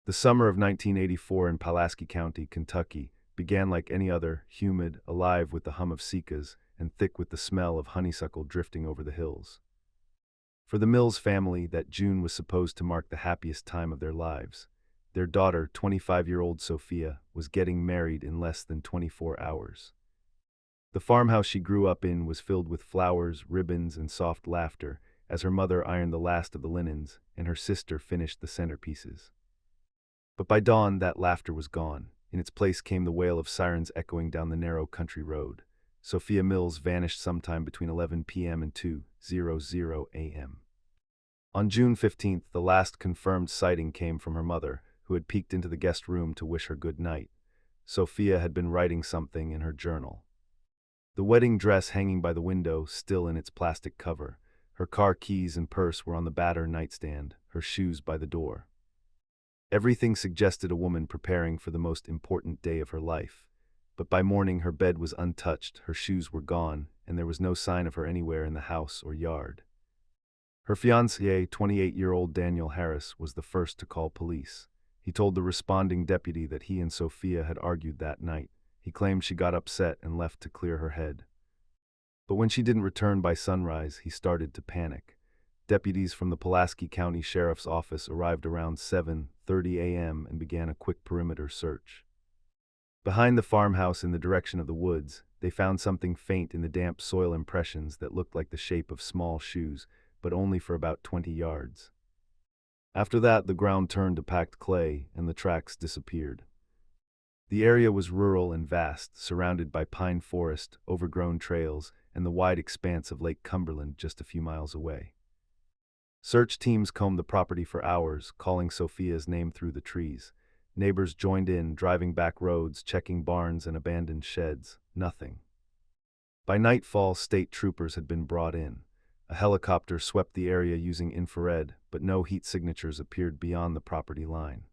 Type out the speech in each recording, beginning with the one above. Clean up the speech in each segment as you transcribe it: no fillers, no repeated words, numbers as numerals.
The summer of 1984 in Pulaski County, Kentucky, began like any other, humid, alive with the hum of cicadas, and thick with the smell of honeysuckle drifting over the hills. For the Mills family, that June was supposed to mark the happiest time of their lives. Their daughter, 25-year-old Sophia, was getting married in less than 24 hours. The farmhouse she grew up in was filled with flowers, ribbons, and soft laughter, as her mother ironed the last of the linens and her sister finished the centerpieces. But by dawn, that laughter was gone. In its place came the wail of sirens echoing down the narrow country road. Sophia Mills vanished sometime between 11 p.m. and 2:00 a.m. On June 15th, the last confirmed sighting came from her mother, who had peeked into the guest room to wish her good night. Sophia had been writing something in her journal. The wedding dress hanging by the window, still in its plastic cover. Her car keys and purse were on the battered nightstand, her shoes by the door. Everything suggested a woman preparing for the most important day of her life. But by morning her bed was untouched, her shoes were gone, and there was no sign of her anywhere in the house or yard. Her fiancé, 28-year-old Daniel Harris, was the first to call police. He told the responding deputy that he and Sophia had argued that night. He claimed she got upset and left to clear her head. But when she didn't return by sunrise, he started to panic. Deputies from the Pulaski County Sheriff's Office arrived around 7:30 a.m. and began a quick perimeter search. Behind the farmhouse in the direction of the woods, they found something faint in the damp soil impressions that looked like the shape of small shoes, but only for about 20 yards. After that, the ground turned to packed clay, and the tracks disappeared. The area was rural and vast, surrounded by pine forest, overgrown trails, and the wide expanse of Lake Cumberland just a few miles away. Search teams combed the property for hours, calling Sophia's name through the trees. Neighbors joined in, driving back roads, checking barns and abandoned sheds. Nothing. By nightfall, state troopers had been brought in. A helicopter swept the area using infrared, but no heat signatures appeared beyond the property line.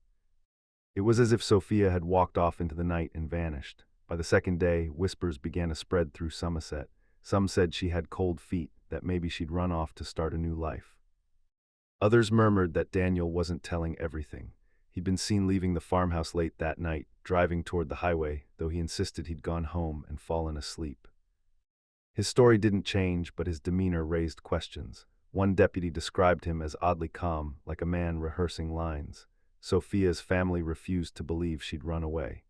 It was as if Sophia had walked off into the night and vanished. By the second day, whispers began to spread through Somerset. Some said she had cold feet, that maybe she'd run off to start a new life. Others murmured that Daniel wasn't telling everything. He'd been seen leaving the farmhouse late that night, driving toward the highway, though he insisted he'd gone home and fallen asleep. His story didn't change, but his demeanor raised questions. One deputy described him as oddly calm, like a man rehearsing lines. Sophia's family refused to believe she'd run away.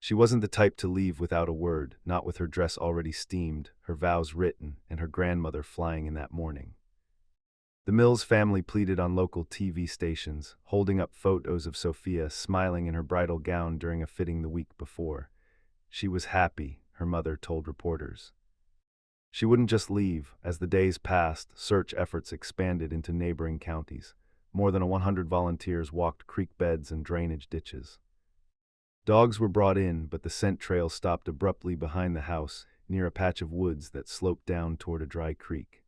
She wasn't the type to leave without a word, not with her dress already steamed, her vows written, and her grandmother flying in that morning. The Mills family pleaded on local TV stations, holding up photos of Sophia smiling in her bridal gown during a fitting the week before. She was happy, her mother told reporters. She wouldn't just leave. As the days passed, search efforts expanded into neighboring counties. More than 100 volunteers walked creek beds and drainage ditches. Dogs were brought in, but the scent trail stopped abruptly behind the house, near a patch of woods that sloped down toward a dry creek.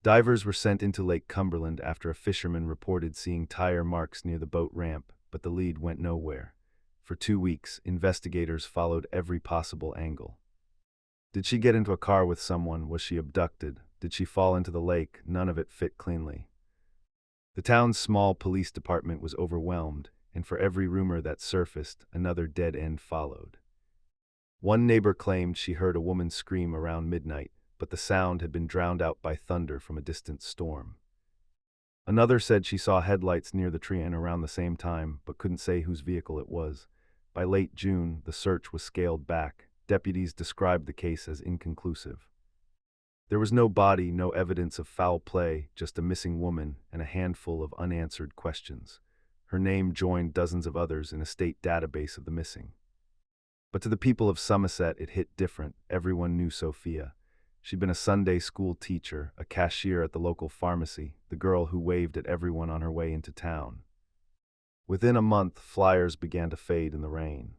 Divers were sent into Lake Cumberland after a fisherman reported seeing tire marks near the boat ramp, but the lead went nowhere. For 2 weeks, investigators followed every possible angle. Did she get into a car with someone? Was she abducted? Did she fall into the lake? None of it fit cleanly. The town's small police department was overwhelmed, and for every rumor that surfaced, another dead end followed. One neighbor claimed she heard a woman scream around midnight, but the sound had been drowned out by thunder from a distant storm. Another said she saw headlights near the tree and around the same time, but couldn't say whose vehicle it was. By late June, the search was scaled back. Deputies described the case as inconclusive. There was no body, no evidence of foul play, just a missing woman and a handful of unanswered questions. Her name joined dozens of others in a state database of the missing. But to the people of Somerset, it hit different. Everyone knew Sophia. She'd been a Sunday school teacher, a cashier at the local pharmacy, the girl who waved at everyone on her way into town. Within a month, flyers began to fade in the rain.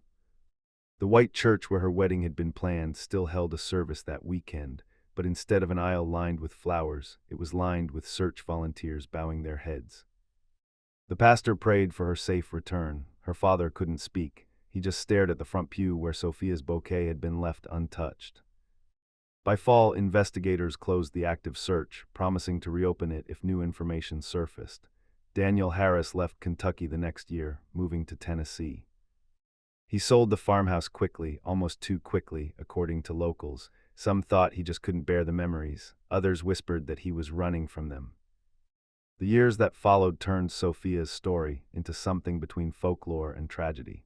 The white church where her wedding had been planned still held a service that weekend, but instead of an aisle lined with flowers, it was lined with search volunteers bowing their heads. The pastor prayed for her safe return. Her father couldn't speak. He just stared at the front pew where Sophia's bouquet had been left untouched. By fall, investigators closed the active search, promising to reopen it if new information surfaced. Daniel Harris left Kentucky the next year, moving to Tennessee. He sold the farmhouse quickly, almost too quickly, according to locals. Some thought he just couldn't bear the memories. Others whispered that he was running from them. The years that followed turned Sophia's story into something between folklore and tragedy.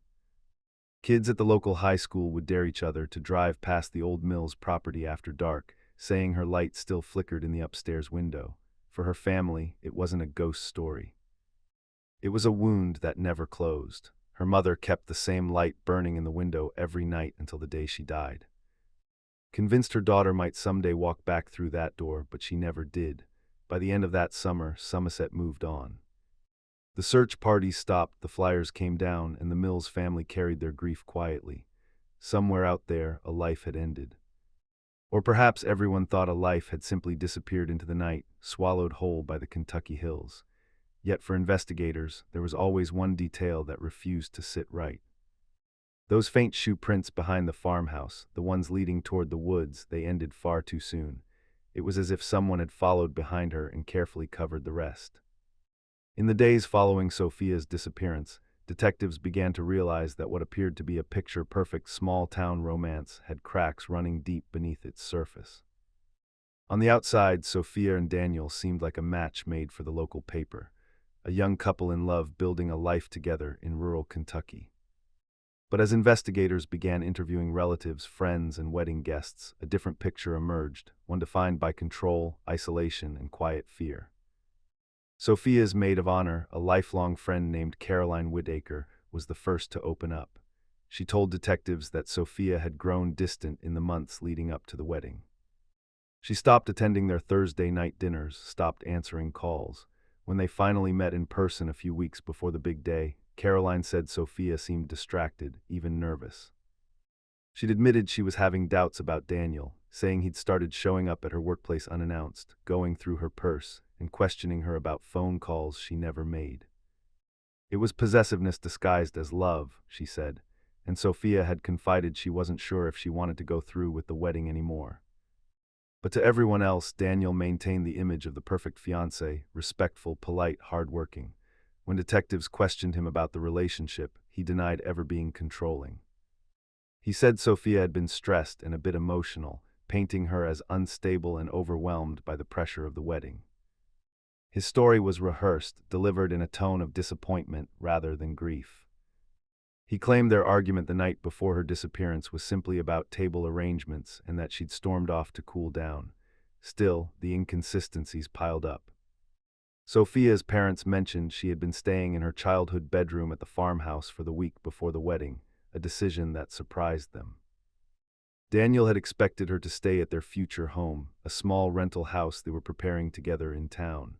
Kids at the local high school would dare each other to drive past the old Mills property after dark, saying her light still flickered in the upstairs window. For her family, it wasn't a ghost story. It was a wound that never closed. Her mother kept the same light burning in the window every night until the day she died. Convinced her daughter might someday walk back through that door, but she never did. By the end of that summer, Somerset moved on. The search parties stopped, the flyers came down, and the Mills family carried their grief quietly. Somewhere out there, a life had ended. Or perhaps everyone thought a life had simply disappeared into the night, swallowed whole by the Kentucky hills. Yet for investigators, there was always one detail that refused to sit right. Those faint shoe prints behind the farmhouse, the ones leading toward the woods, they ended far too soon. It was as if someone had followed behind her and carefully covered the rest. In the days following Sophia's disappearance, detectives began to realize that what appeared to be a picture-perfect small-town romance had cracks running deep beneath its surface. On the outside, Sophia and Daniel seemed like a match made for the local paper, a young couple in love building a life together in rural Kentucky. But as investigators began interviewing relatives, friends, and wedding guests, a different picture emerged, one defined by control, isolation, and quiet fear. Sophia's maid of honor, a lifelong friend named Caroline Whitaker, was the first to open up. She told detectives that Sophia had grown distant in the months leading up to the wedding. She stopped attending their Thursday night dinners, stopped answering calls. When they finally met in person a few weeks before the big day, Caroline said Sophia seemed distracted, even nervous. She'd admitted she was having doubts about Daniel, saying he'd started showing up at her workplace unannounced, going through her purse, and questioning her about phone calls she never made. It was possessiveness disguised as love, she said, and Sophia had confided she wasn't sure if she wanted to go through with the wedding anymore. But to everyone else, Daniel maintained the image of the perfect fiancé, respectful, polite, hardworking. When detectives questioned him about the relationship, he denied ever being controlling. He said Sophia had been stressed and a bit emotional, painting her as unstable and overwhelmed by the pressure of the wedding. His story was rehearsed, delivered in a tone of disappointment rather than grief. He claimed their argument the night before her disappearance was simply about table arrangements and that she'd stormed off to cool down. Still, the inconsistencies piled up. Sophia's parents mentioned she had been staying in her childhood bedroom at the farmhouse for the week before the wedding, a decision that surprised them. Daniel had expected her to stay at their future home, a small rental house they were preparing together in town.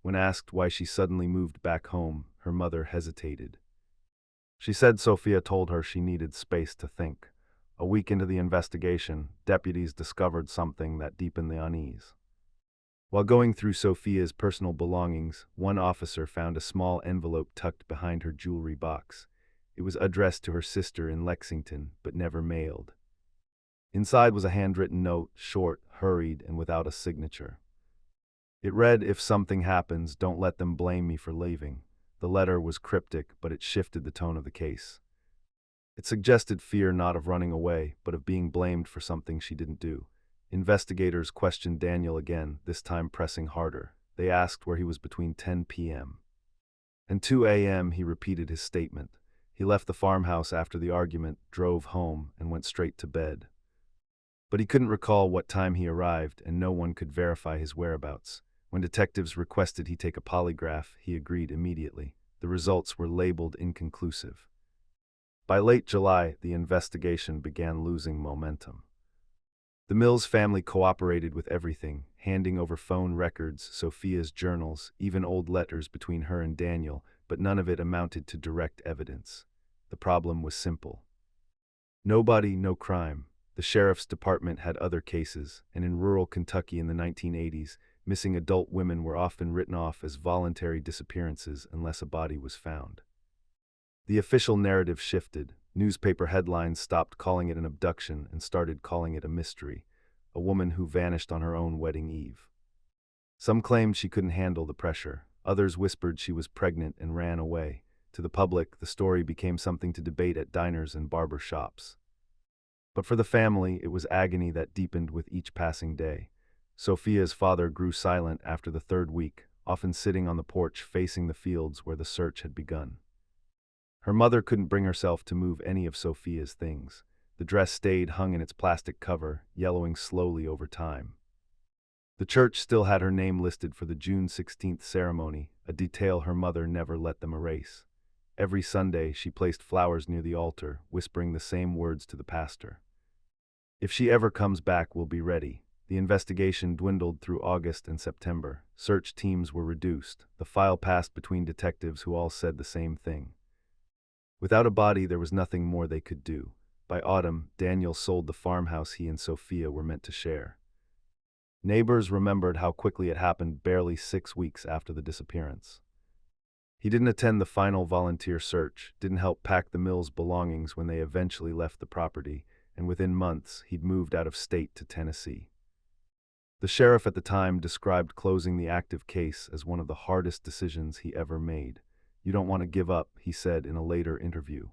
When asked why she suddenly moved back home, her mother hesitated. She said Sophia told her she needed space to think. A week into the investigation, deputies discovered something that deepened the unease. While going through Sophia's personal belongings, one officer found a small envelope tucked behind her jewelry box. It was addressed to her sister in Lexington, but never mailed. Inside was a handwritten note, short, hurried, and without a signature. It read, "If something happens, don't let them blame me for leaving." The letter was cryptic, but it shifted the tone of the case. It suggested fear not of running away, but of being blamed for something she didn't do. Investigators questioned Daniel again, this time pressing harder. They asked where he was between 10 p.m. and 2 a.m. He repeated his statement. He left the farmhouse after the argument, drove home, and went straight to bed. But he couldn't recall what time he arrived, and no one could verify his whereabouts. When detectives requested he take a polygraph, he agreed immediately. The results were labeled inconclusive. By late July, the investigation began losing momentum. The Mills family cooperated with everything, handing over phone records, Sophia's journals, even old letters between her and Daniel, but none of it amounted to direct evidence. The problem was simple. No body, no crime. The sheriff's department had other cases, and in rural Kentucky in the 1980s, missing adult women were often written off as voluntary disappearances unless a body was found. The official narrative shifted. Newspaper headlines stopped calling it an abduction and started calling it a mystery, a woman who vanished on her own wedding eve. Some claimed she couldn't handle the pressure. Others whispered she was pregnant and ran away. To the public, the story became something to debate at diners and barber shops. But for the family, it was agony that deepened with each passing day. Sophia's father grew silent after the third week, often sitting on the porch facing the fields where the search had begun. Her mother couldn't bring herself to move any of Sophia's things. The dress stayed hung in its plastic cover, yellowing slowly over time. The church still had her name listed for the June 16th ceremony, a detail her mother never let them erase. Every Sunday, she placed flowers near the altar, whispering the same words to the pastor. "If she ever comes back, we'll be ready." The investigation dwindled through August and September. Search teams were reduced. The file passed between detectives who all said the same thing. Without a body, there was nothing more they could do. By autumn, Daniel sold the farmhouse he and Sophia were meant to share. Neighbors remembered how quickly it happened barely 6 weeks after the disappearance. He didn't attend the final volunteer search, didn't help pack the Mills' belongings when they eventually left the property, and within months, he'd moved out of state to Tennessee. The sheriff at the time described closing the active case as one of the hardest decisions he ever made. "You don't want to give up," he said in a later interview.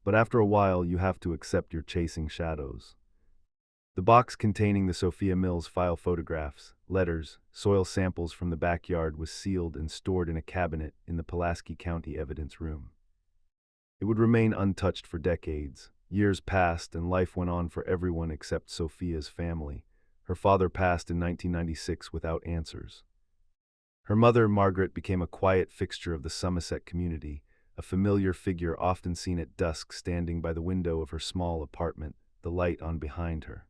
"But after a while, you have to accept you're chasing shadows." The box containing the Sophia Mills file photographs, letters, soil samples from the backyard was sealed and stored in a cabinet in the Pulaski County evidence room. It would remain untouched for decades. Years passed and life went on for everyone except Sophia's family. Her father passed in 1996 without answers. Her mother, Margaret, became a quiet fixture of the Somerset community, a familiar figure often seen at dusk standing by the window of her small apartment, the light on behind her.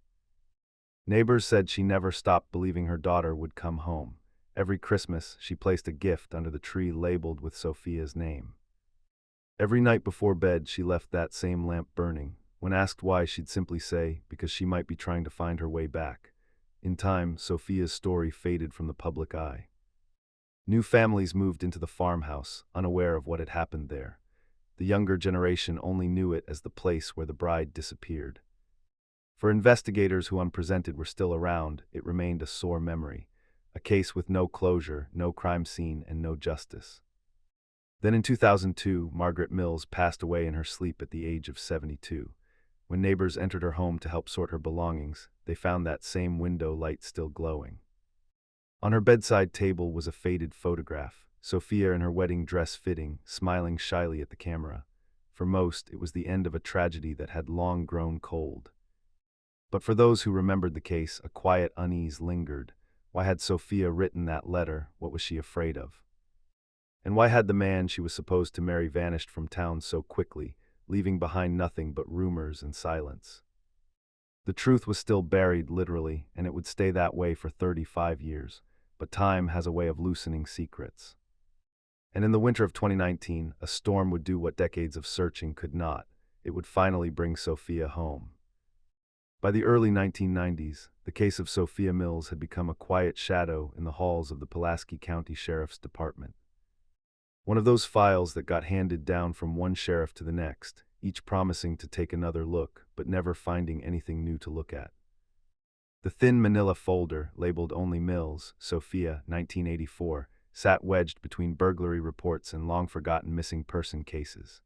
Neighbors said she never stopped believing her daughter would come home. Every Christmas, she placed a gift under the tree labeled with Sophia's name. Every night before bed, she left that same lamp burning. When asked why, she'd simply say, because she might be trying to find her way back. In time, Sophia's story faded from the public eye. New families moved into the farmhouse, unaware of what had happened there. The younger generation only knew it as the place where the bride disappeared. For investigators who unpresented were still around, it remained a sore memory, a case with no closure, no crime scene, and no justice. Then in 2002, Margaret Mills passed away in her sleep at the age of 72. When neighbors entered her home to help sort her belongings, they found that same window light still glowing. On her bedside table was a faded photograph, Sophia in her wedding dress fitting, smiling shyly at the camera. For most, it was the end of a tragedy that had long grown cold. But for those who remembered the case, a quiet unease lingered. Why had Sophia written that letter? What was she afraid of? And why had the man she was supposed to marry vanished from town so quickly, leaving behind nothing but rumors and silence? The truth was still buried, literally, and it would stay that way for 35 years. But time has a way of loosening secrets. And in the winter of 2019, a storm would do what decades of searching could not. It would finally bring Sophia home. By the early 1990s, the case of Sophia Mills had become a quiet shadow in the halls of the Pulaski County Sheriff's Department. One of those files that got handed down from one sheriff to the next, each promising to take another look, but never finding anything new to look at. The thin manila folder, labeled only Mills, Sophia, 1984, sat wedged between burglary reports and long-forgotten missing person cases.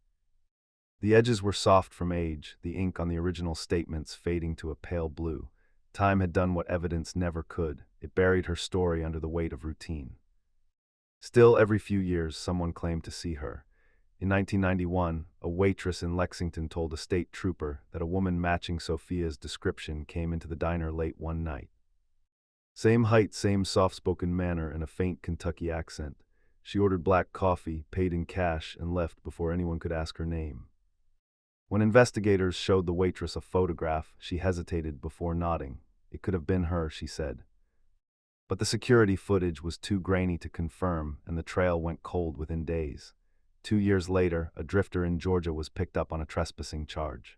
The edges were soft from age, the ink on the original statements fading to a pale blue. Time had done what evidence never could. It buried her story under the weight of routine. Still, every few years, someone claimed to see her. In 1991, a waitress in Lexington told a state trooper that a woman matching Sophia's description came into the diner late one night. Same height, same soft-spoken manner, and a faint Kentucky accent. She ordered black coffee, paid in cash, and left before anyone could ask her name. When investigators showed the waitress a photograph, she hesitated before nodding. It could have been her, she said. But the security footage was too grainy to confirm, and the trail went cold within days. 2 years later, a drifter in Georgia was picked up on a trespassing charge.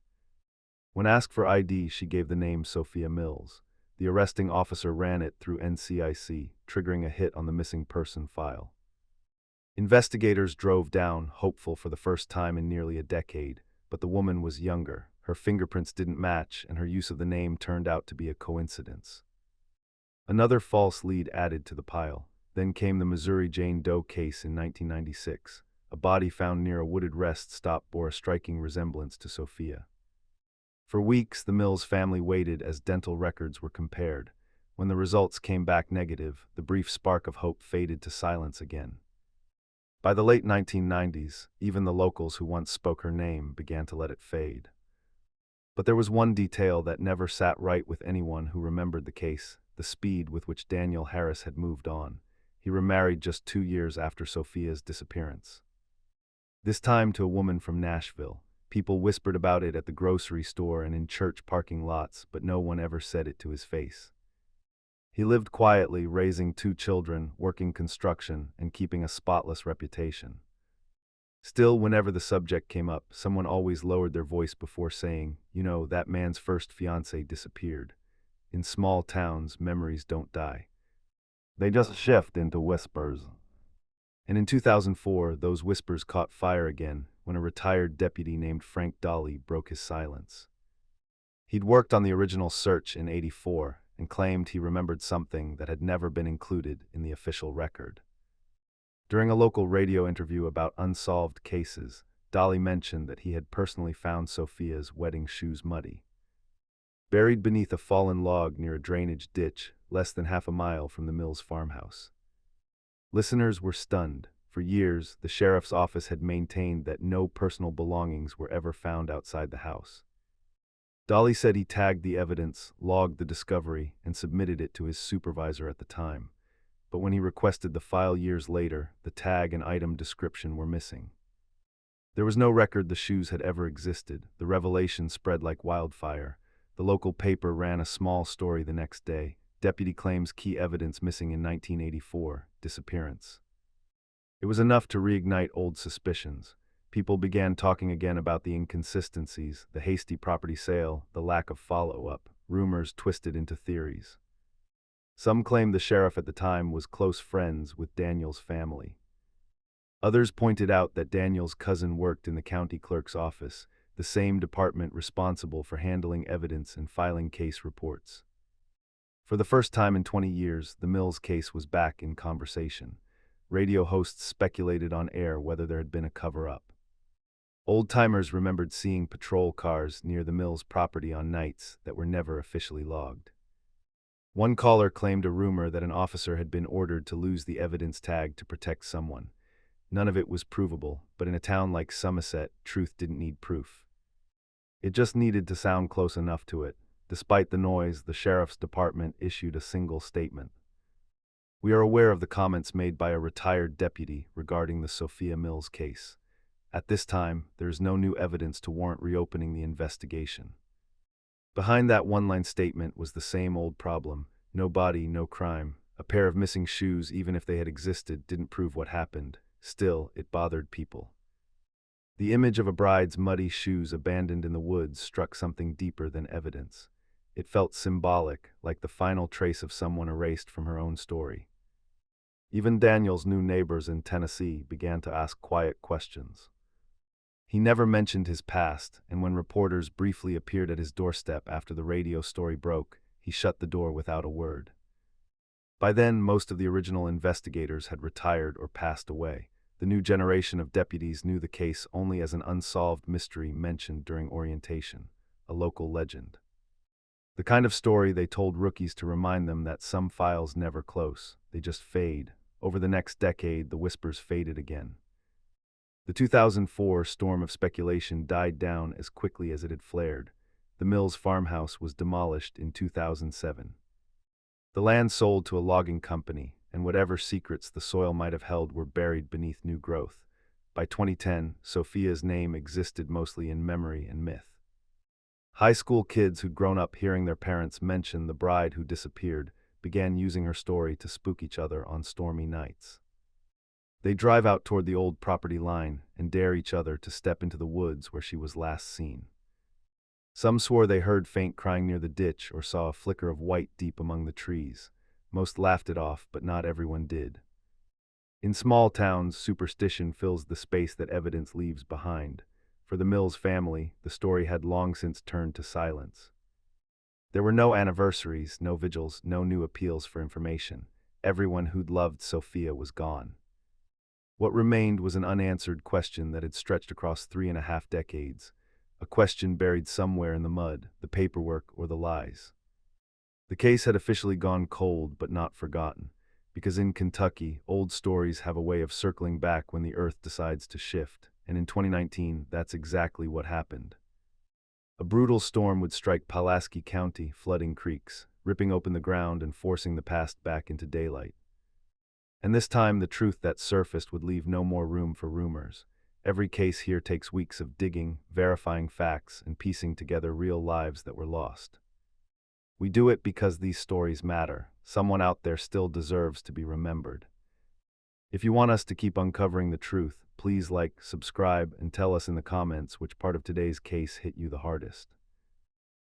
When asked for ID, she gave the name Sophia Mills. The arresting officer ran it through NCIC, triggering a hit on the missing person file. Investigators drove down, hopeful for the first time in nearly a decade. But the woman was younger, her fingerprints didn't match, and her use of the name turned out to be a coincidence. Another false lead added to the pile. Then came the Missouri Jane Doe case in 1996. A body found near a wooded rest stop bore a striking resemblance to Sophia. For weeks, the Mills family waited as dental records were compared. When the results came back negative, the brief spark of hope faded to silence again. By the late 1990s, even the locals who once spoke her name began to let it fade. But there was one detail that never sat right with anyone who remembered the case: the speed with which Daniel Harris had moved on. He remarried just 2 years after Sophia's disappearance. This time to a woman from Nashville. People whispered about it at the grocery store and in church parking lots, but no one ever said it to his face. He lived quietly, raising 2 children, working construction, and keeping a spotless reputation. Still, whenever the subject came up, someone always lowered their voice before saying, "You know, that man's first fiancé disappeared." In small towns, memories don't die. They just shift into whispers. And in 2004, those whispers caught fire again when a retired deputy named Frank Dolly broke his silence. He'd worked on the original search in '84 and claimed he remembered something that had never been included in the official record. During a local radio interview about unsolved cases, Dolly mentioned that he had personally found Sophia's wedding shoes muddy, buried beneath a fallen log near a drainage ditch less than half a mile from the Mills farmhouse. Listeners were stunned. For years, the sheriff's office had maintained that no personal belongings were ever found outside the house. Dolly said he tagged the evidence, logged the discovery, and submitted it to his supervisor at the time. But when he requested the file years later, the tag and item description were missing. There was no record the shoes had ever existed. The revelation spread like wildfire. The local paper ran a small story the next day. Deputy claims key evidence missing in 1984, disappearance. It was enough to reignite old suspicions. People began talking again about the inconsistencies, the hasty property sale, the lack of follow-up. Rumors twisted into theories. Some claimed the sheriff at the time was close friends with Daniel's family. Others pointed out that Daniel's cousin worked in the county clerk's office, the same department responsible for handling evidence and filing case reports. For the first time in 20 years, the Mills case was back in conversation. Radio hosts speculated on air whether there had been a cover-up. Old-timers remembered seeing patrol cars near the Mills property on nights that were never officially logged. One caller claimed a rumor that an officer had been ordered to lose the evidence tag to protect someone. None of it was provable, but in a town like Somerset, truth didn't need proof. It just needed to sound close enough to it. Despite the noise, the sheriff's department issued a single statement. "We are aware of the comments made by a retired deputy regarding the Sophia Mills case. At this time, there is no new evidence to warrant reopening the investigation." Behind that one-line statement was the same old problem: no body, no crime. A pair of missing shoes, even if they had existed, didn't prove what happened. Still, it bothered people. The image of a bride's muddy shoes abandoned in the woods struck something deeper than evidence. It felt symbolic, like the final trace of someone erased from her own story. Even Daniel's new neighbors in Tennessee began to ask quiet questions. He never mentioned his past, and when reporters briefly appeared at his doorstep after the radio story broke, he shut the door without a word. By then, most of the original investigators had retired or passed away. The new generation of deputies knew the case only as an unsolved mystery mentioned during orientation, a local legend. The kind of story they told rookies to remind them that some files never close, they just fade. Over the next decade, the whispers faded again. The 2004 storm of speculation died down as quickly as it had flared. The Mills farmhouse was demolished in 2007. The land sold to a logging company, and whatever secrets the soil might have held were buried beneath new growth. By 2010, Sophia's name existed mostly in memory and myth. High school kids who'd grown up hearing their parents mention the bride who disappeared began using her story to spook each other on stormy nights. They'd drive out toward the old property line and dare each other to step into the woods where she was last seen. Some swore they heard faint crying near the ditch or saw a flicker of white deep among the trees. Most laughed it off, but not everyone did. In small towns, superstition fills the space that evidence leaves behind. For the Mills family, the story had long since turned to silence. There were no anniversaries, no vigils, no new appeals for information. Everyone who'd loved Sophia was gone. What remained was an unanswered question that had stretched across 3.5 decades, a question buried somewhere in the mud, the paperwork, or the lies. The case had officially gone cold but not forgotten, because in Kentucky, old stories have a way of circling back when the earth decides to shift, and in 2019, that's exactly what happened. A brutal storm would strike Pulaski County, flooding creeks, ripping open the ground and forcing the past back into daylight. And this time, the truth that surfaced would leave no more room for rumors. Every case here takes weeks of digging, verifying facts, and piecing together real lives that were lost. We do it because these stories matter. Someone out there still deserves to be remembered. If you want us to keep uncovering the truth, please like, subscribe, and tell us in the comments which part of today's case hit you the hardest.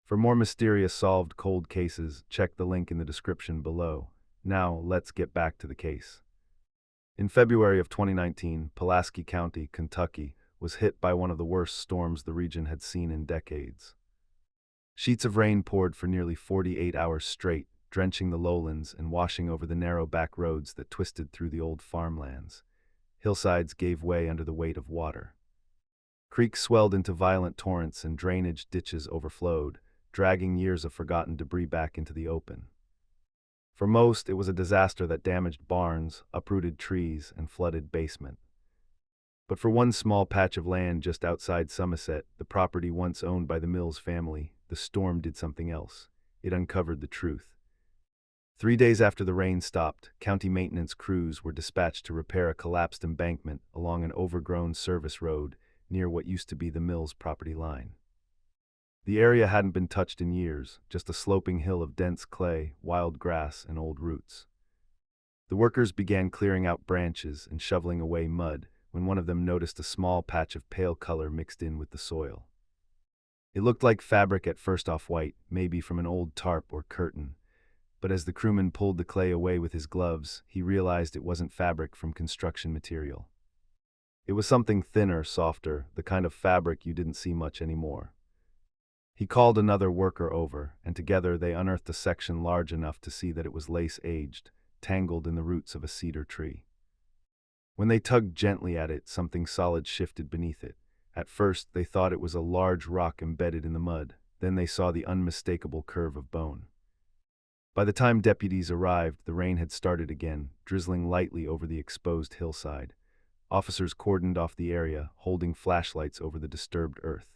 For more mysterious solved cold cases, check the link in the description below. Now, let's get back to the case. In February of 2019, Pulaski County, Kentucky, was hit by one of the worst storms the region had seen in decades. Sheets of rain poured for nearly 48 hours straight, drenching the lowlands and washing over the narrow back roads that twisted through the old farmlands. Hillsides gave way under the weight of water. Creeks swelled into violent torrents and drainage ditches overflowed, dragging years of forgotten debris back into the open. For most, it was a disaster that damaged barns, uprooted trees, and flooded basement. But for one small patch of land just outside Somerset, the property once owned by the Mills family, the storm did something else. It uncovered the truth. 3 days after the rain stopped, county maintenance crews were dispatched to repair a collapsed embankment along an overgrown service road near what used to be the Mills property line. The area hadn't been touched in years, just a sloping hill of dense clay, wild grass, and old roots. The workers began clearing out branches and shoveling away mud when one of them noticed a small patch of pale color mixed in with the soil. It looked like fabric at first, off-white, maybe from an old tarp or curtain, but as the crewman pulled the clay away with his gloves, he realized it wasn't fabric from construction material. It was something thinner, softer, the kind of fabric you didn't see much anymore. He called another worker over, and together they unearthed a section large enough to see that it was lace-aged, tangled in the roots of a cedar tree. When they tugged gently at it, something solid shifted beneath it. At first, they thought it was a large rock embedded in the mud. Then they saw the unmistakable curve of bone. By the time deputies arrived, the rain had started again, drizzling lightly over the exposed hillside. Officers cordoned off the area, holding flashlights over the disturbed earth.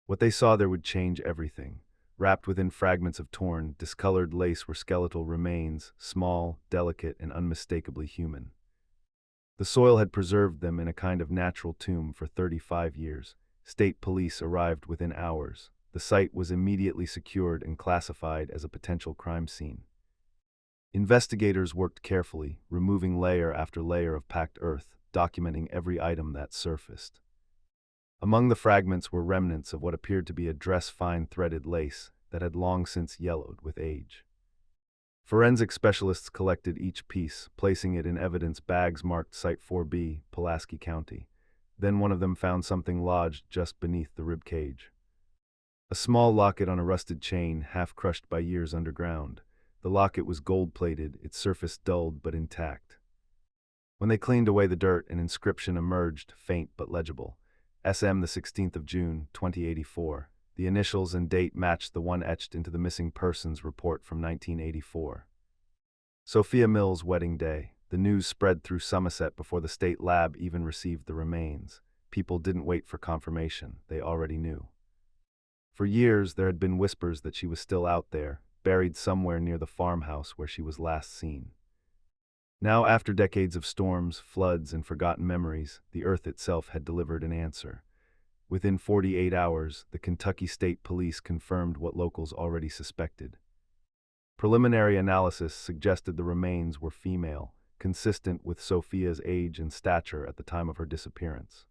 What they saw there would change everything. Wrapped within fragments of torn, discolored lace were skeletal remains, small, delicate, and unmistakably human. The soil had preserved them in a kind of natural tomb for 35 years. State police arrived within hours. The site was immediately secured and classified as a potential crime scene. Investigators worked carefully, removing layer after layer of packed earth, documenting every item that surfaced. Among the fragments were remnants of what appeared to be a dress-fine threaded lace that had long since yellowed with age. Forensic specialists collected each piece, placing it in evidence bags marked Site 4B, Pulaski County. Then one of them found something lodged just beneath the rib cage. A small locket on a rusted chain, half crushed by years underground. The locket was gold-plated, its surface dulled but intact. When they cleaned away the dirt, an inscription emerged, faint but legible. SM, the 16th of June, 2084. The initials and date matched the one etched into the missing persons report from 1984. Sophia Mills' wedding day. The news spread through Somerset before the state lab even received the remains. People didn't wait for confirmation, they already knew. For years, there had been whispers that she was still out there, buried somewhere near the farmhouse where she was last seen. Now, after decades of storms, floods, and forgotten memories, the earth itself had delivered an answer. Within 48 hours, the Kentucky State Police confirmed what locals already suspected. Preliminary analysis suggested the remains were female, consistent with Sophia's age and stature at the time of her disappearance.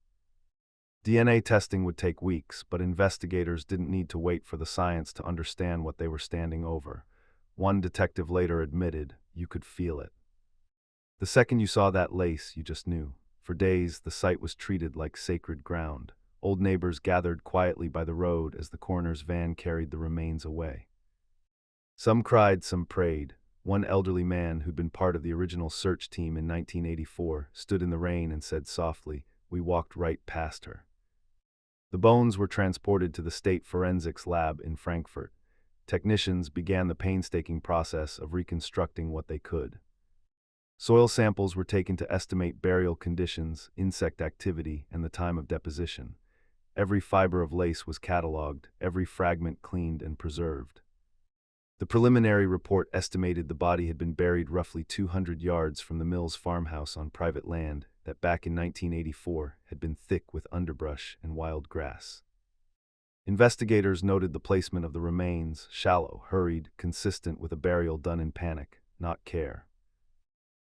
DNA testing would take weeks, but investigators didn't need to wait for the science to understand what they were standing over. One detective later admitted, "You could feel it. The second you saw that lace, you just knew." For days, the site was treated like sacred ground. Old neighbors gathered quietly by the road as the coroner's van carried the remains away. Some cried, some prayed, One elderly man who'd been part of the original search team in 1984 stood in the rain and said softly, "We walked right past her." The bones were transported to the state forensics lab in Frankfurt. Technicians began the painstaking process of reconstructing what they could. Soil samples were taken to estimate burial conditions, insect activity, and the time of deposition. Every fiber of lace was cataloged, every fragment cleaned and preserved. The preliminary report estimated the body had been buried roughly 200 yards from the Mills farmhouse on private land that back in 1984 had been thick with underbrush and wild grass. Investigators noted the placement of the remains, shallow, hurried, consistent with a burial done in panic, not care.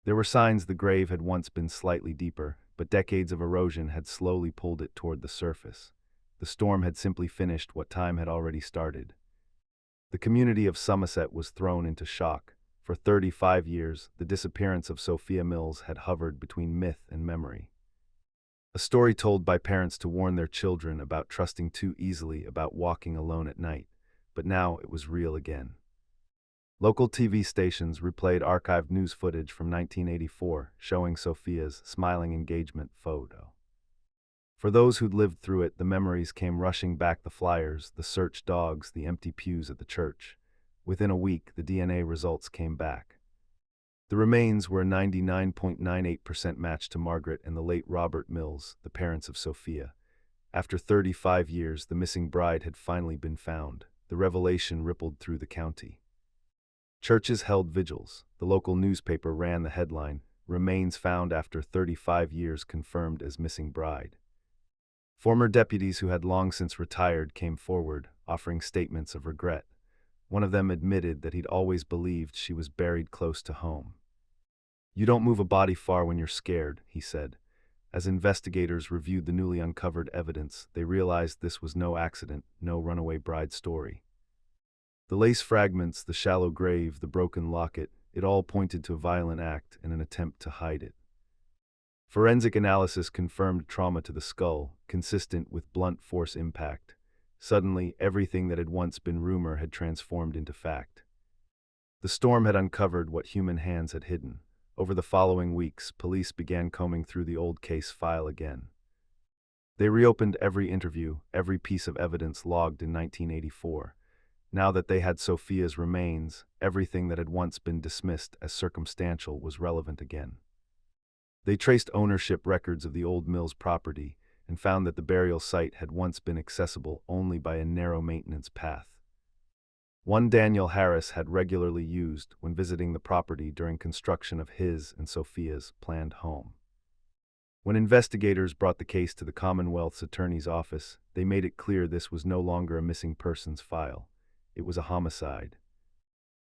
There were signs the grave had once been slightly deeper, but decades of erosion had slowly pulled it toward the surface. The storm had simply finished what time had already started. The community of Somerset was thrown into shock. For 35 years, the disappearance of Sophia Mills had hovered between myth and memory. A story told by parents to warn their children about trusting too easily, about walking alone at night. But now it was real again. Local TV stations replayed archived news footage from 1984, showing Sophia's smiling engagement photo. For those who'd lived through it, the memories came rushing back: the flyers, the search dogs, the empty pews at the church. Within a week, the DNA results came back. The remains were a 99.98% match to Margaret and the late Robert Mills, the parents of Sophia. After 35 years, the missing bride had finally been found. The revelation rippled through the county. Churches held vigils. The local newspaper ran the headline, "Remains found after 35 years confirmed as missing bride." Former deputies who had long since retired came forward, offering statements of regret. One of them admitted that he'd always believed she was buried close to home. "You don't move a body far when you're scared," he said. As investigators reviewed the newly uncovered evidence, they realized this was no accident, no runaway bride story. The lace fragments, the shallow grave, the broken locket, it all pointed to a violent act and an attempt to hide it. Forensic analysis confirmed trauma to the skull, consistent with blunt force impact. Suddenly, everything that had once been rumor had transformed into fact. The storm had uncovered what human hands had hidden. Over the following weeks, police began combing through the old case file again. They reopened every interview, every piece of evidence logged in 1984. Now that they had Sophia's remains, everything that had once been dismissed as circumstantial was relevant again. They traced ownership records of the old Mills property and found that the burial site had once been accessible only by a narrow maintenance path. One Daniel Harris had regularly used when visiting the property during construction of his and Sophia's planned home. When investigators brought the case to the Commonwealth's attorney's office, they made it clear this was no longer a missing persons file. It was a homicide.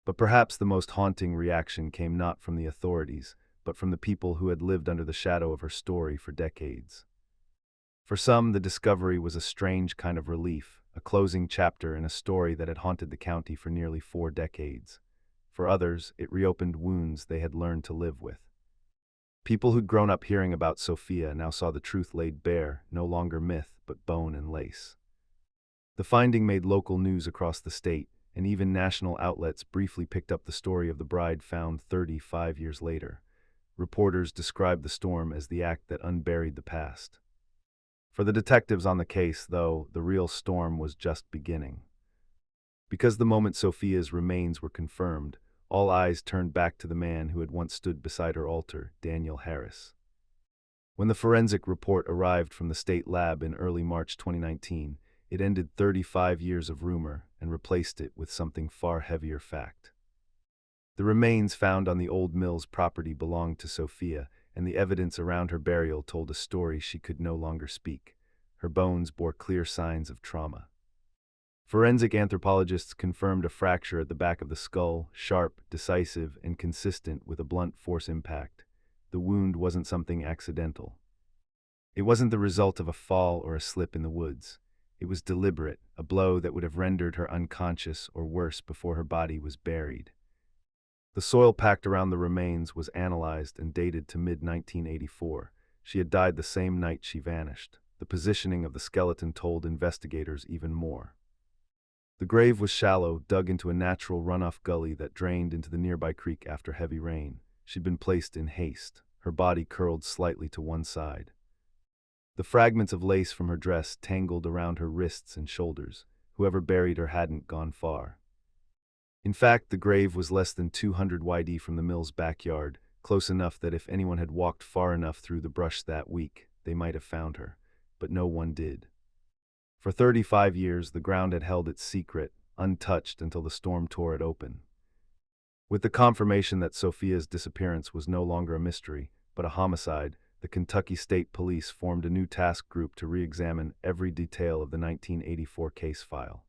But perhaps the most haunting reaction came not from the authorities, but from the people who had lived under the shadow of her story for decades. For some, the discovery was a strange kind of relief, a closing chapter in a story that had haunted the county for nearly 4 decades. For others, it reopened wounds they had learned to live with. People who'd grown up hearing about Sophia now saw the truth laid bare, no longer myth, but bone and lace. The finding made local news across the state, and even national outlets briefly picked up the story of the bride found 35 years later. Reporters described the storm as the act that unburied the past. For the detectives on the case, though, the real storm was just beginning. Because the moment Sophia's remains were confirmed, all eyes turned back to the man who had once stood beside her altar, Daniel Harris. When the forensic report arrived from the state lab in early March 2019, it ended 35 years of rumor and replaced it with something far heavier: fact. The remains found on the old Mills property belonged to Sophia, and the evidence around her burial told a story she could no longer speak. Her bones bore clear signs of trauma. Forensic anthropologists confirmed a fracture at the back of the skull, sharp, decisive, and consistent with a blunt force impact. The wound wasn't something accidental. It wasn't the result of a fall or a slip in the woods. It was deliberate, a blow that would have rendered her unconscious or worse before her body was buried. The soil packed around the remains was analyzed and dated to mid-1984. She had died the same night she vanished. The positioning of the skeleton told investigators even more. The grave was shallow, dug into a natural runoff gully that drained into the nearby creek after heavy rain. She'd been placed in haste, her body curled slightly to one side. The fragments of lace from her dress tangled around her wrists and shoulders. Whoever buried her hadn't gone far. In fact, the grave was less than 200 YD from the mill's backyard, close enough that if anyone had walked far enough through the brush that week, they might have found her. But no one did. For 35 years, the ground had held its secret, untouched until the storm tore it open. With the confirmation that Sophia's disappearance was no longer a mystery, but a homicide, the Kentucky State Police formed a new task group to re-examine every detail of the 1984 case file.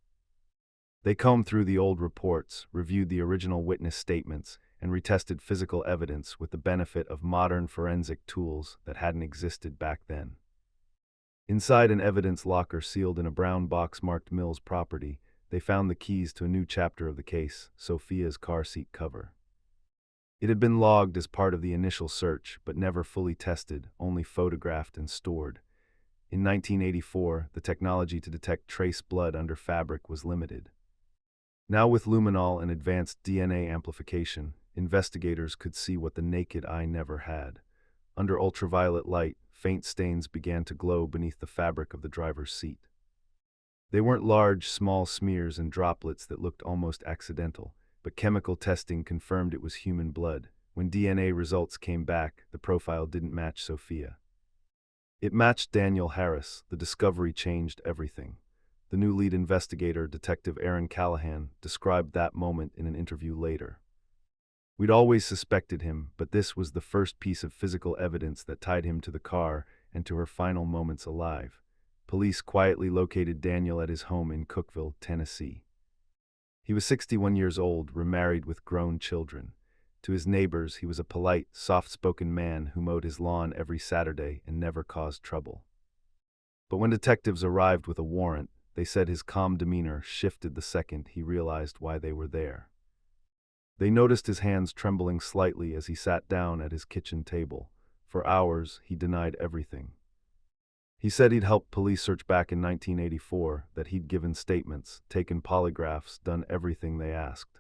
They combed through the old reports, reviewed the original witness statements, and retested physical evidence with the benefit of modern forensic tools that hadn't existed back then. Inside an evidence locker sealed in a brown box marked Mills property, they found the keys to a new chapter of the case, Sophia's car seat cover. It had been logged as part of the initial search, but never fully tested, only photographed and stored. In 1984, the technology to detect trace blood under fabric was limited. Now with luminol and advanced DNA amplification, investigators could see what the naked eye never had. Under ultraviolet light, faint stains began to glow beneath the fabric of the driver's seat. They weren't large, small smears and droplets that looked almost accidental, but chemical testing confirmed it was human blood. When DNA results came back, the profile didn't match Sophia. It matched Daniel Harris. The discovery changed everything. The new lead investigator, Detective Aaron Callahan, described that moment in an interview later. We'd always suspected him, but this was the first piece of physical evidence that tied him to the car and to her final moments alive. Police quietly located Daniel at his home in Cookeville, Tennessee. He was 61 years old, remarried with grown children. To his neighbors, he was a polite, soft-spoken man who mowed his lawn every Saturday and never caused trouble. But when detectives arrived with a warrant, they said his calm demeanor shifted the second he realized why they were there. They noticed his hands trembling slightly as he sat down at his kitchen table. For hours, he denied everything. He said he'd helped police search back in 1984, that he'd given statements, taken polygraphs, done everything they asked.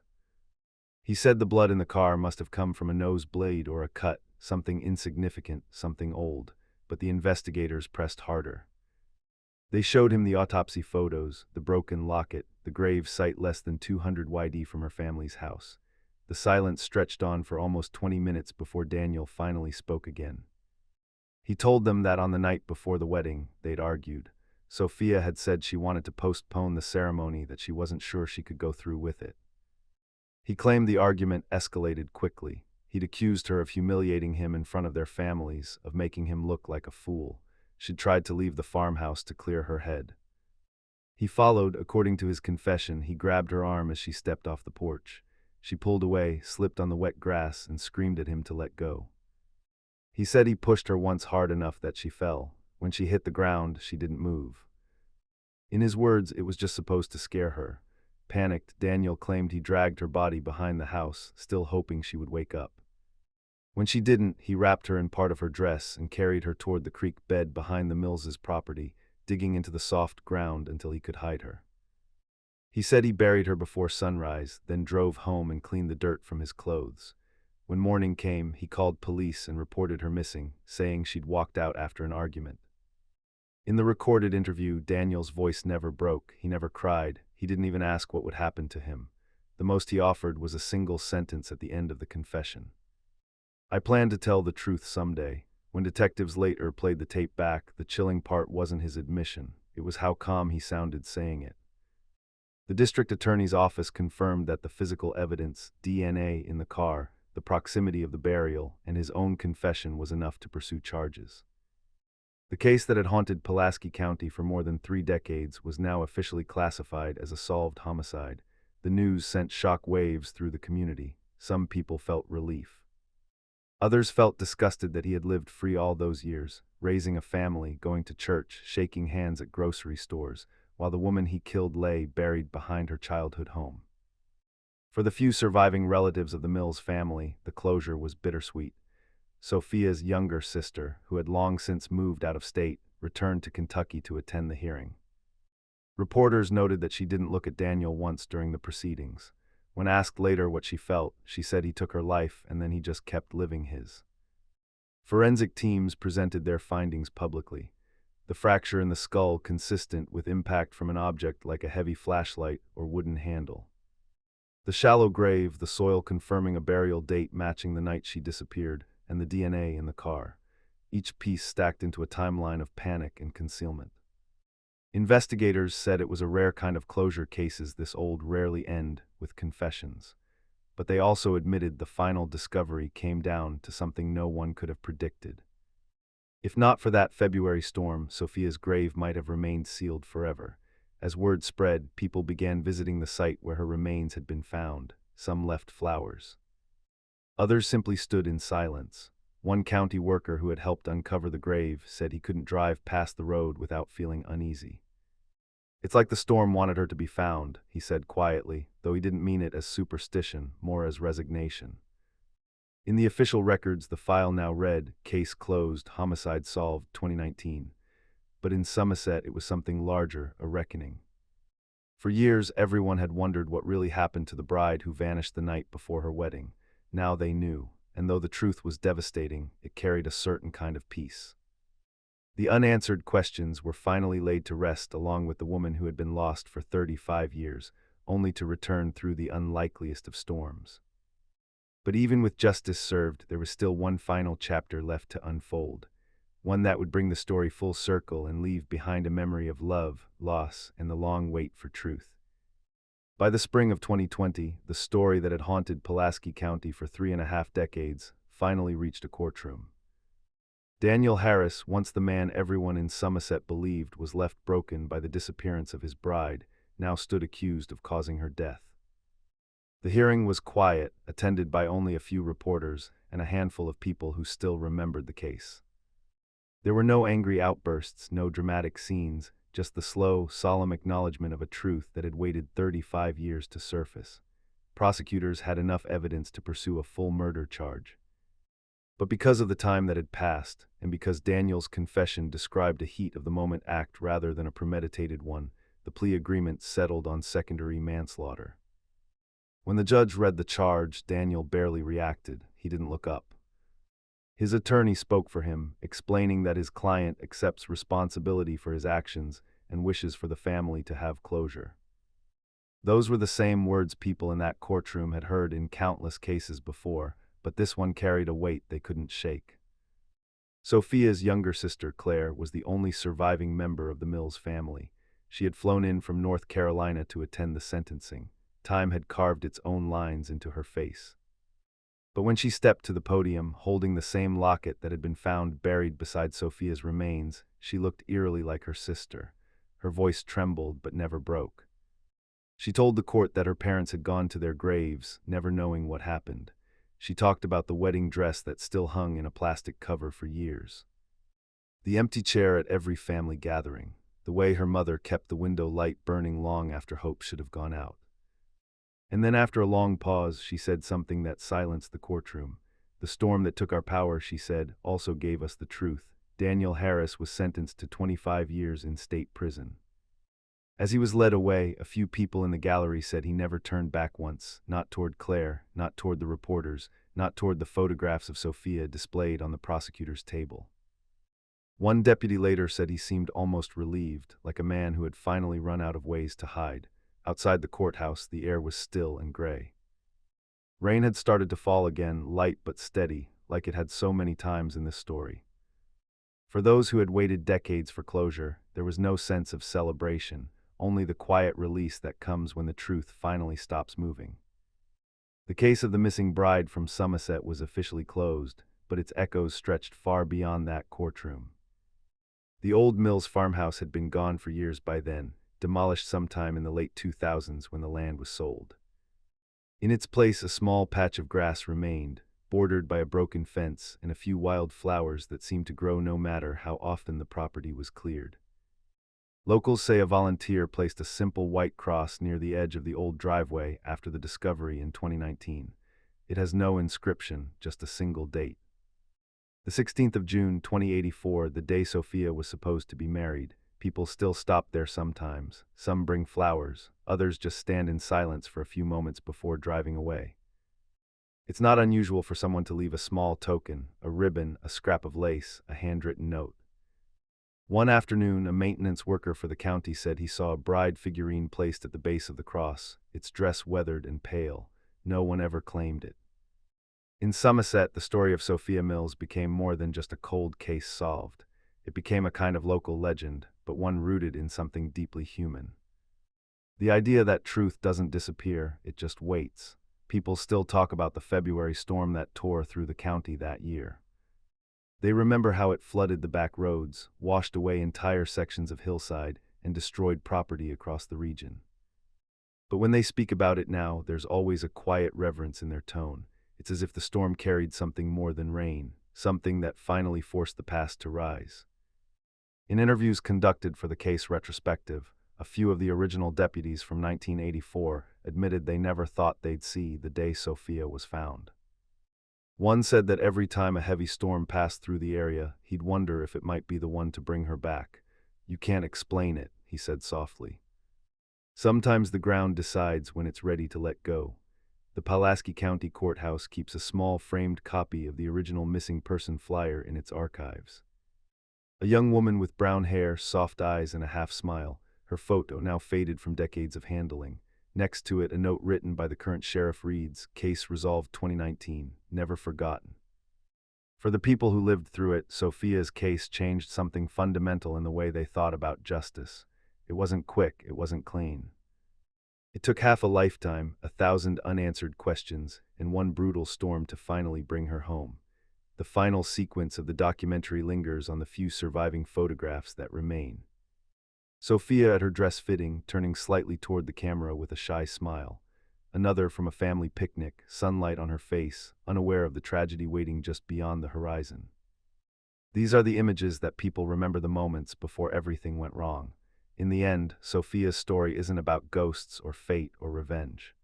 He said the blood in the car must have come from a nosebleed or a cut, something insignificant, something old, but the investigators pressed harder. They showed him the autopsy photos, the broken locket, the grave site less than 200 YD from her family's house. The silence stretched on for almost 20 minutes before Daniel finally spoke again. He told them that on the night before the wedding, they'd argued. Sophia had said she wanted to postpone the ceremony, that she wasn't sure she could go through with it. He claimed the argument escalated quickly. He'd accused her of humiliating him in front of their families, of making him look like a fool. She'd tried to leave the farmhouse to clear her head. He followed. According to his confession, he grabbed her arm as she stepped off the porch. She pulled away, slipped on the wet grass, and screamed at him to let go. He said he pushed her once hard enough that she fell. When she hit the ground, she didn't move. In his words, it was just supposed to scare her. Panicked, Daniel claimed he dragged her body behind the house, still hoping she would wake up. When she didn't, he wrapped her in part of her dress and carried her toward the creek bed behind the Millses' property, digging into the soft ground until he could hide her. He said he buried her before sunrise, then drove home and cleaned the dirt from his clothes. When morning came, he called police and reported her missing, saying she'd walked out after an argument. In the recorded interview, Daniel's voice never broke. He never cried. He didn't even ask what would happen to him. The most he offered was a single sentence at the end of the confession. "I plan to tell the truth someday." When detectives later played the tape back, the chilling part wasn't his admission. It was how calm he sounded saying it. The district attorney's office confirmed that the physical evidence, DNA in the car, the proximity of the burial, and his own confession was enough to pursue charges. The case that had haunted Pulaski County for more than 3 decades was now officially classified as a solved homicide. The news sent shock waves through the community. Some people felt relief. Others felt disgusted that he had lived free all those years, raising a family, going to church, shaking hands at grocery stores, while the woman he killed lay buried behind her childhood home. For the few surviving relatives of the Mills family, the closure was bittersweet. Sophia's younger sister, who had long since moved out of state, returned to Kentucky to attend the hearing. Reporters noted that she didn't look at Daniel once during the proceedings. When asked later what she felt, she said he took her life and then he just kept living his. Forensic teams presented their findings publicly. The fracture in the skull consistent with impact from an object like a heavy flashlight or wooden handle. The shallow grave, the soil confirming a burial date matching the night she disappeared, and the DNA in the car. Each piece stacked into a timeline of panic and concealment. Investigators said it was a rare kind of closure. Cases this old rarely end with confessions. But they also admitted the final discovery came down to something no one could have predicted. If not for that February storm, Sophia's grave might have remained sealed forever. As word spread, people began visiting the site where her remains had been found. Some left flowers. Others simply stood in silence. One county worker who had helped uncover the grave said he couldn't drive past the road without feeling uneasy. "It's like the storm wanted her to be found," he said quietly, though he didn't mean it as superstition, more as resignation. In the official records, the file now read, "Case closed, homicide solved, 2019. But in Somerset, it was something larger, a reckoning. For years, everyone had wondered what really happened to the bride who vanished the night before her wedding. Now they knew, and though the truth was devastating, it carried a certain kind of peace. The unanswered questions were finally laid to rest along with the woman who had been lost for 35 years, only to return through the unlikeliest of storms. But even with justice served, there was still one final chapter left to unfold. One that would bring the story full circle and leave behind a memory of love, loss, and the long wait for truth. By the spring of 2020, the story that had haunted Pulaski County for 3.5 decades finally reached a courtroom. Daniel Harris, once the man everyone in Somerset believed was left broken by the disappearance of his bride, now stood accused of causing her death. The hearing was quiet, attended by only a few reporters and a handful of people who still remembered the case. There were no angry outbursts, no dramatic scenes, just the slow, solemn acknowledgement of a truth that had waited 35 years to surface. Prosecutors had enough evidence to pursue a full murder charge. But because of the time that had passed, and because Daniel's confession described a heat-of-the-moment act rather than a premeditated one, the plea agreement settled on secondary manslaughter. When the judge read the charge, Daniel barely reacted. He didn't look up. His attorney spoke for him, explaining that his client accepts responsibility for his actions and wishes for the family to have closure. Those were the same words people in that courtroom had heard in countless cases before, but this one carried a weight they couldn't shake. Sophia's younger sister, Claire, was the only surviving member of the Mills family. She had flown in from North Carolina to attend the sentencing. Time had carved its own lines into her face. But when she stepped to the podium, holding the same locket that had been found buried beside Sophia's remains, she looked eerily like her sister. Her voice trembled but never broke. She told the court that her parents had gone to their graves, never knowing what happened. She talked about the wedding dress that still hung in a plastic cover for years. The empty chair at every family gathering. The way her mother kept the window light burning long after hope should have gone out. And then after a long pause, she said something that silenced the courtroom. "The storm that took our power," she said, "also gave us the truth." Daniel Harris was sentenced to 25 years in state prison. As he was led away, a few people in the gallery said he never turned back once, not toward Claire, not toward the reporters, not toward the photographs of Sophia displayed on the prosecutor's table. One deputy later said he seemed almost relieved, like a man who had finally run out of ways to hide. Outside the courthouse, the air was still and gray. Rain had started to fall again, light but steady, like it had so many times in this story. For those who had waited decades for closure, there was no sense of celebration, only the quiet release that comes when the truth finally stops moving. The case of the missing bride from Somerset was officially closed, but its echoes stretched far beyond that courtroom. The old Mills farmhouse had been gone for years by then, demolished sometime in the late 2000s when the land was sold. In its place, a small patch of grass remained, bordered by a broken fence and a few wild flowers that seemed to grow no matter how often the property was cleared. Locals say a volunteer placed a simple white cross near the edge of the old driveway after the discovery in 2019. It has no inscription, just a single date. The 16th of June, 2084, the day Sophia was supposed to be married. People still stop there sometimes. Some bring flowers, others just stand in silence for a few moments before driving away. It's not unusual for someone to leave a small token, a ribbon, a scrap of lace, a handwritten note. One afternoon, a maintenance worker for the county said he saw a bride figurine placed at the base of the cross, its dress weathered and pale. No one ever claimed it. In Somerset, the story of Sophia Mills became more than just a cold case solved. It became a kind of local legend, but one rooted in something deeply human. The idea that truth doesn't disappear, it just waits. People still talk about the February storm that tore through the county that year. They remember how it flooded the back roads, washed away entire sections of hillside, and destroyed property across the region. But when they speak about it now, there's always a quiet reverence in their tone. It's as if the storm carried something more than rain, something that finally forced the past to rise. In interviews conducted for the case retrospective, a few of the original deputies from 1984 admitted they never thought they'd see the day Sophia was found. One said that every time a heavy storm passed through the area, he'd wonder if it might be the one to bring her back. "You can't explain it," he said softly. Sometimes the ground decides when it's ready to let go. The Pulaski County Courthouse keeps a small framed copy of the original missing person flyer in its archives. A young woman with brown hair, soft eyes, and a half smile, her photo now faded from decades of handling. Next to it, a note written by the current sheriff reads, "Case resolved 2019, never forgotten." For the people who lived through it, Sophia's case changed something fundamental in the way they thought about justice. It wasn't quick, it wasn't clean. It took half a lifetime, 1,000 unanswered questions, and one brutal storm to finally bring her home. The final sequence of the documentary lingers on the few surviving photographs that remain. Sophia at her dress fitting, turning slightly toward the camera with a shy smile. Another from a family picnic, sunlight on her face, unaware of the tragedy waiting just beyond the horizon. These are the images that people remember, the moments before everything went wrong. In the end, Sophia's story isn't about ghosts or fate or revenge.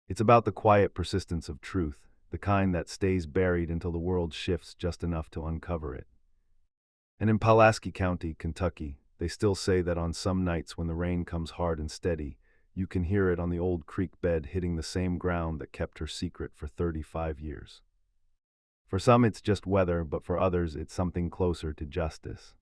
It's about the quiet persistence of truth, the kind that stays buried until the world shifts just enough to uncover it. And in Pulaski County, Kentucky, they still say that on some nights when the rain comes hard and steady, you can hear it on the old creek bed hitting the same ground that kept her secret for 35 years. For some it's just weather, but for others it's something closer to justice.